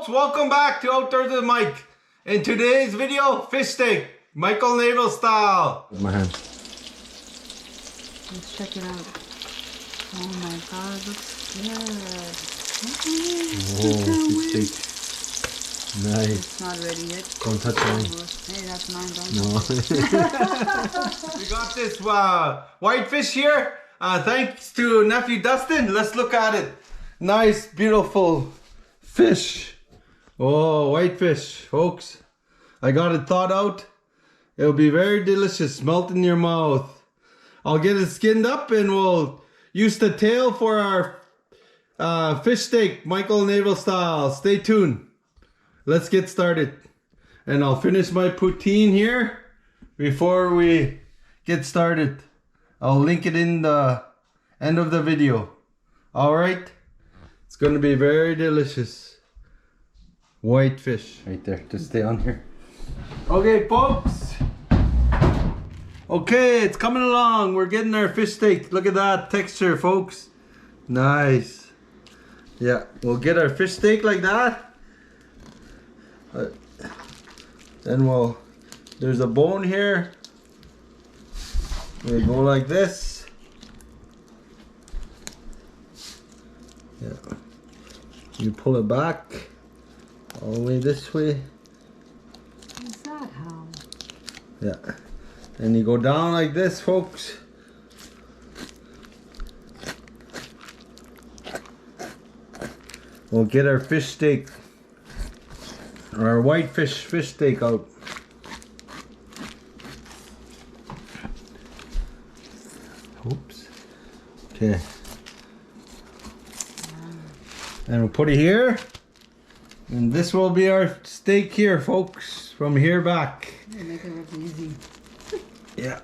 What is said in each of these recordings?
folks, welcome back to Outdoors with Mike. In today's video, fish steak, Micheal Chambuad style. With my hand. Let's check it out. Oh my god, it looks good. Oh, fish steak. Nice. It's not ready yet. Don't touch mine. Hey, that's mine, don't No. We got this white fish here. Thanks to nephew Dustin. Let's look at it. Nice, beautiful fish. Oh, white fish, folks. I got it thawed out. It'll be very delicious. Melt in your mouth. I'll get it skinned up and we'll use the tail for our fish steak, Micheal Chambuad style. Stay tuned. Let's get started. And I'll finish my poutine here before we get started. I'll link it in the end of the video. Alright? It's going to be very delicious. White fish. Right there. Just stay on here. Okay, folks. Okay, it's coming along. We're getting our fish steak. Look at that texture, folks. Nice. Yeah, we'll get our fish steak like that. Then there's a bone here. We go like this. Yeah. You pull it back all the way this way. Is that how? Yeah. And you go down like this, folks. We'll get our fish steak, our white fish steak out. Oops. Okay. And we'll put it here. And this will be our steak here, folks. From here back. You make it look easy. Yeah.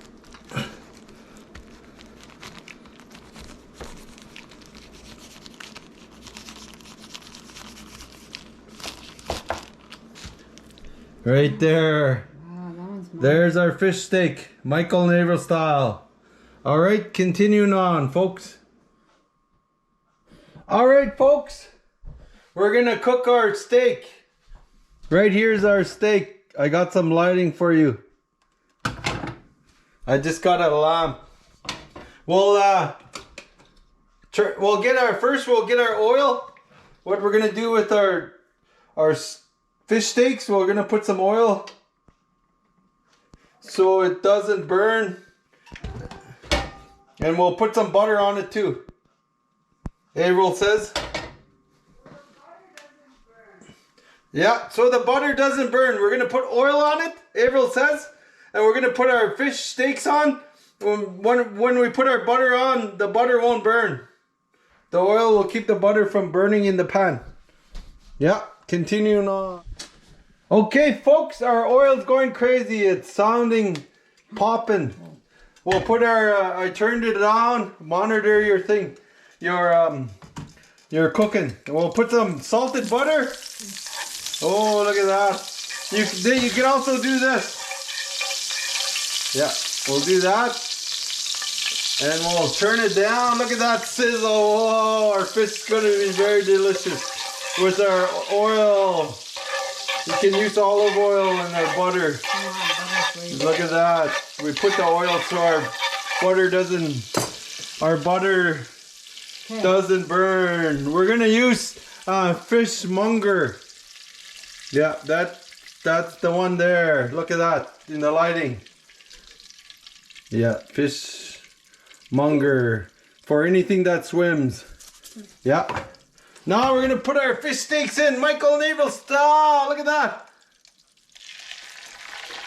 Right there. Wow, that one's mine. There's our fish steak, Micheal Chambuad style. All right, continuing on, folks. All right, folks. We're gonna cook our steak. Right here's our steak. I got some lighting for you. I just got a lamp. We'll get our oil. What we're gonna do with our fish steaks, we're gonna put some oil so it doesn't burn, and we'll put some butter on it too. Avril says. Yeah, so the butter doesn't burn. We're gonna put oil on it, Avril says, and we're gonna put our fish steaks on. When we put our butter on, the butter won't burn. The oil will keep the butter from burning in the pan. Yeah, continuing on. Okay, folks, our oil's going crazy. It's sounding popping. We'll put our. I turned it on. Monitor your thing, your cooking. And we'll put some salted butter. Oh, look at that. You can also do this. Yeah, we'll do that. And we'll turn it down. Look at that sizzle. Oh, our fish is going to be very delicious with our oil. You can use olive oil and our butter. Look at that. We put the oil so our butter doesn't burn. We're going to use fishmonger. Yeah, that's the one there. Look at that in the lighting. Yeah, fishmonger for anything that swims. Yeah. Now we're gonna put our fish steaks in Micheal Chambuad style. Look at that.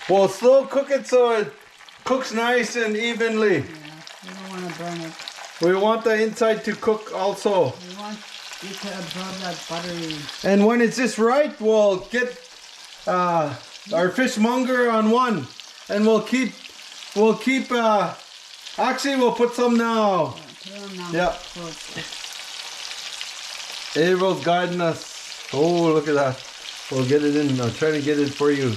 We'll slow cook it so it cooks nice and evenly. Yeah, we don't want to burn it. We want the inside to cook also. We want you to absorb that buttery. And when it's just right, we'll get our fishmonger on one, and we'll keep. Actually, we'll put some now. Put it on now. Yeah. So it's April's guiding us. Oh, look at that. We'll get it in. I'll try to get it for you.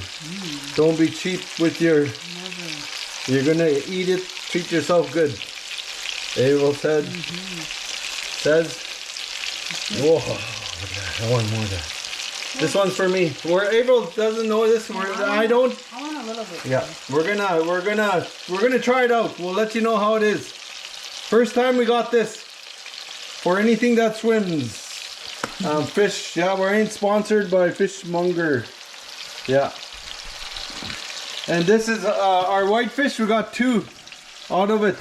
Don't be cheap with your. never. You're gonna eat it. Treat yourself good. April said. Says. Whoa. Look at that. I want more of that. This one's for me. Where April doesn't know this, I don't. I want a little bit. Yeah, we're gonna try it out. We'll let you know how it is. First time we got this for anything that swims. Fish. Yeah, we ain't sponsored by Fishmonger. Yeah. And this is our whitefish. We got 2 out of it.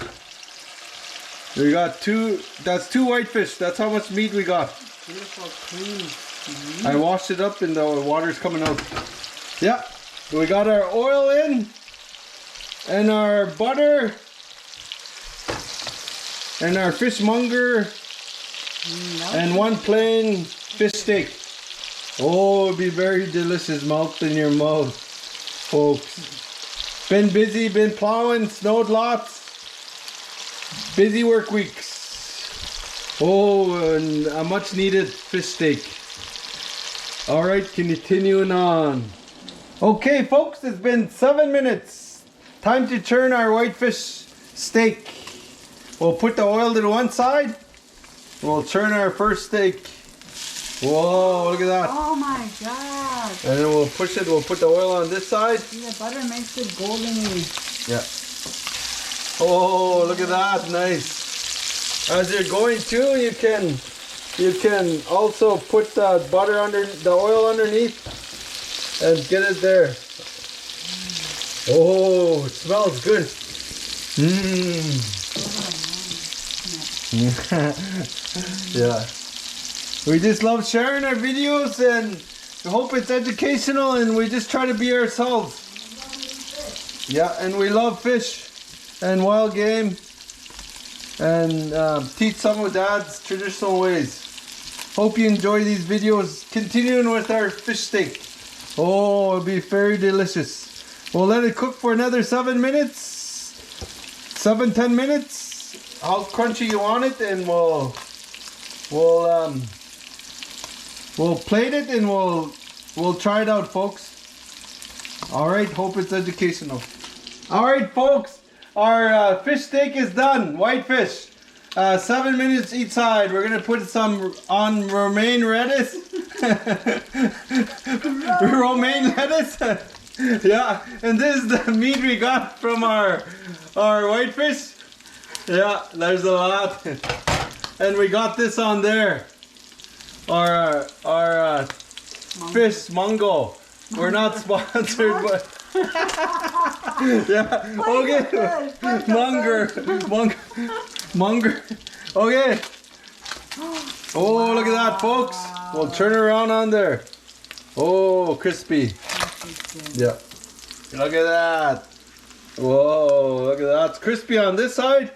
We got 2. That's 2 whitefish. That's how much meat we got. Beautiful, clean. I washed it up and the water's coming out. Yeah. We got our oil in. And our butter. And our fishmonger. And 1 plain fish steak. Oh, it'll be very delicious. Melt in your mouth, folks. Been busy, been plowing, snowed lots. Busy work weeks. Oh, and a much needed fish steak. All right, continuing on. Okay, folks, it's been 7 minutes. Time to turn our whitefish steak. We'll put the oil to the one side. We'll turn our first steak. Whoa, look at that. Oh my god. And then we'll push it, we'll put the oil on this side. See, the butter makes it golden. Yeah. Oh, look at that, nice. As you're going to, you can also put the butter under, the oil underneath and get it there. Oh, it smells good. Yeah. We just love sharing our videos and we hope it's educational and we just try to be ourselves. Yeah, and we love fish and wild game and teach some of Dad's traditional ways. Hope you enjoy these videos. Continuing with our fish steak. Oh, it'll be very delicious. We'll let it cook for another 7 minutes. 7-10 minutes. How crunchy you want it, and we'll plate it and we'll try it out, folks. All right, hope it's educational. All right, folks, our fish steak is done. Whitefish, 7 minutes each side. We're gonna put some on romaine lettuce. Romaine lettuce. Yeah, and this is the meat we got from our whitefish. Yeah, there's a lot. And we got this on there. Our fish mungo. We're not sponsored, but yeah. Okay. Munger. Okay. Oh, look at that, folks. We'll turn around on there. Oh, crispy. Yeah. Look at that. Whoa, look at that. It's crispy on this side.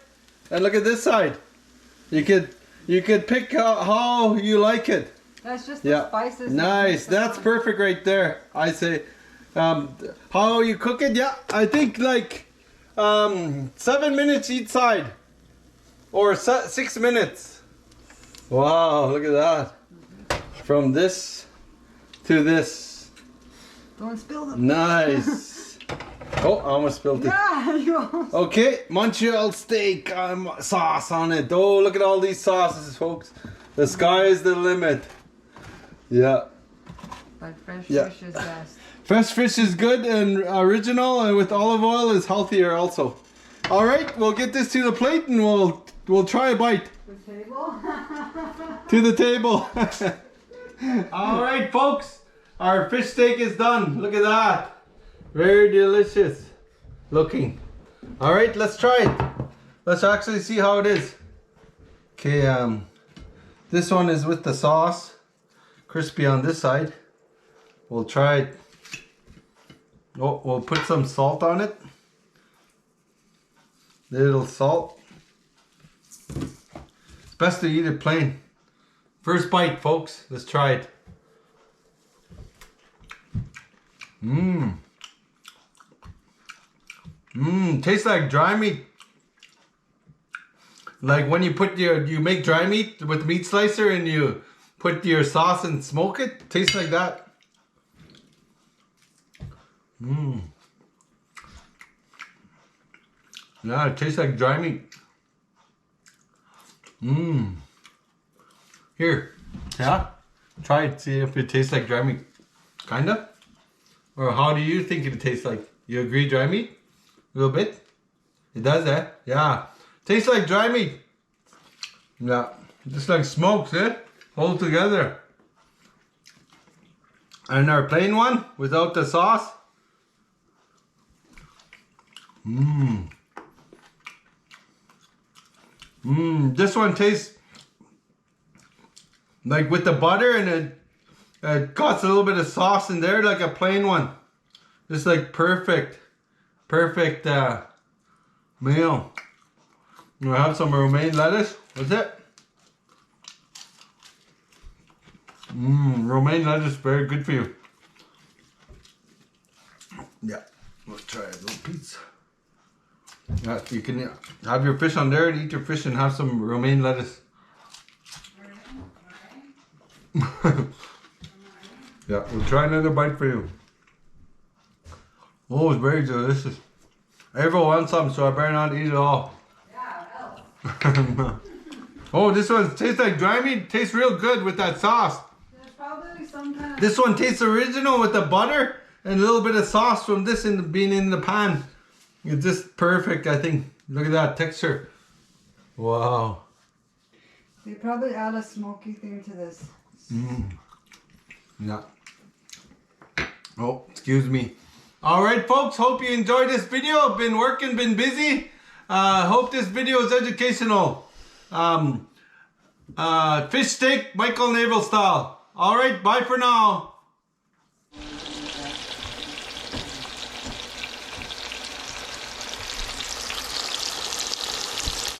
And look at this side. You could pick how you like it. That's just the spices. Nice. That's perfect right there. I say, how you cook it? Yeah, I think like 7 minutes each side, or 6 minutes. Wow, look at that. From this to this. Don't spill them. Nice. Oh, I almost spilled it. Yeah, you almost. Okay, Montreal steak sauce on it. Oh, look at all these sauces, folks. The sky is the limit. Yeah. But fresh fish is best. Fresh fish is good and original, and with olive oil is healthier also. All right, we'll get this to the plate and we'll try a bite. The table. To the table. All right, folks, our fish steak is done. Look at that. Very delicious looking. All right, let's try it. Let's actually see how it is. Okay, this one is with the sauce. Crispy on this side. We'll try it. Oh, we'll put some salt on it. Little salt. It's best to eat it plain. First bite, folks. Let's try it. Tastes like dry meat. Like when you make dry meat with meat slicer and you put your sauce and smoke it. Tastes like that. Yeah, it tastes like dry meat. Here. Yeah. Try it, see if it tastes like dry meat. Kinda? Or how do you think it tastes like? You agree dry meat? A little bit? It does, eh? Yeah. Tastes like dry meat. Yeah. Just like smokes, eh? All together. And our plain one, without the sauce. Mmm. Mmm. This one tastes like with the butter, and it got a little bit of sauce in there, like a plain one. Just like perfect meal. We'll have some romaine lettuce. What's it? Romaine lettuce, very good for you. Yeah, let's try a little piece. Yeah, you can have your fish on there and eat your fish and have some romaine lettuce. Yeah, we'll try another bite for you. Oh, it's very delicious. Everyone wants some, so I better not eat it all. Yeah, oh, this one tastes like dry meat. Tastes real good with that sauce. There's probably some kind of... This one tastes original with the butter and a little bit of sauce from this being in the pan. It's just perfect, I think. Look at that texture. Wow. They probably add a smoky thing to this. Yeah. Oh, excuse me. Alright folks, hope you enjoyed this video. Been working, been busy. Hope this video is educational. Fish steak, Micheal Chambuad style. Alright, bye for now.